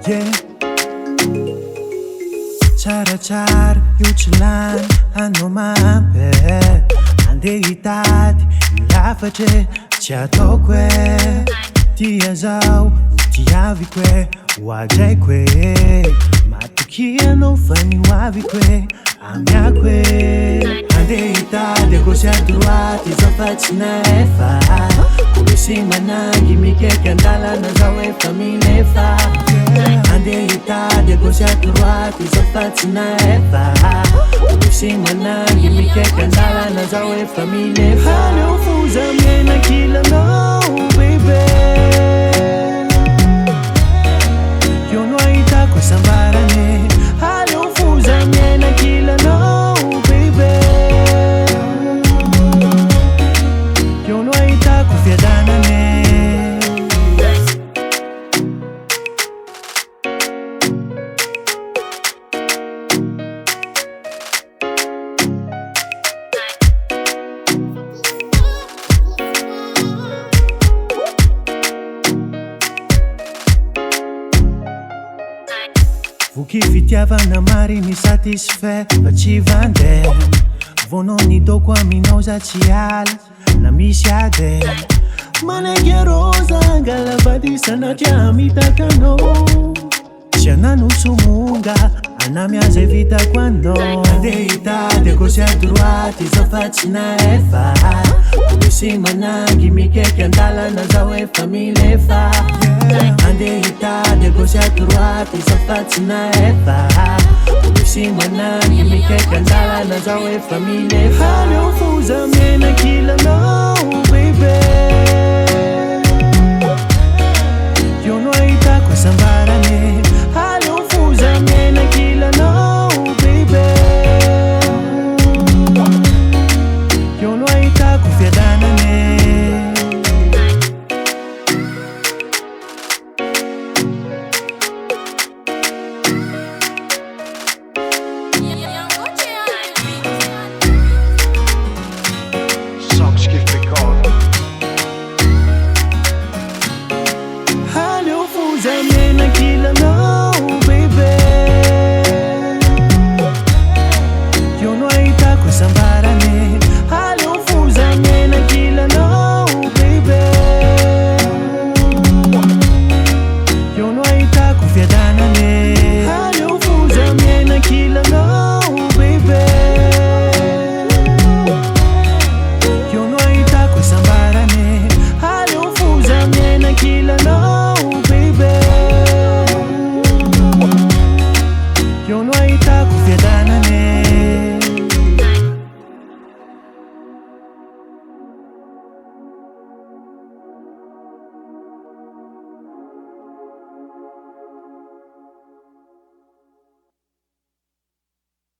yeah. Tsaratsara io tsy lany anao mampy andeha hitady milafatra tsy ataoko e tia zao tiaviko e hoajaiko e matoky anao fa ny hoaviko e amiako e andeha hitady agosy à droite zao fa tsy nefa kolosy manangy mikaiky andalana zao efa milefa andeha hitady agosy à droite zao fa tsy nefa kolosy manangy mikaiky andalana zao efa milefa aleo foza miaina kilanao baby io no ahitako sambarane aleo foza miaina kilanao baby io no ahitako fiadanane Voky fitiavana mary mi satisfait fa tsy vandeha vonao ny doko aminao za tsy ala na misy ade manaiky roza angalavady sanatria mitakanao tsy anano somonga anamiazy vitako anao andeha hitady agosy à droite zao fa tsy nefa kolosy manangy mikaiky andalana zao efa milefa andeha hitady agosy à droite zao fa tsy nefa kolosy manangy mikaiky andalana zao efa milefa aleo foza miaina kilanao baby io no ahitako sambarane aleo foza miaina kilanao baby io no ahitako fiadanane aleo foza miaina kilanao baby io no ahitako sambarane aleo foza miaina kilanao baby io no ahitako fiadanane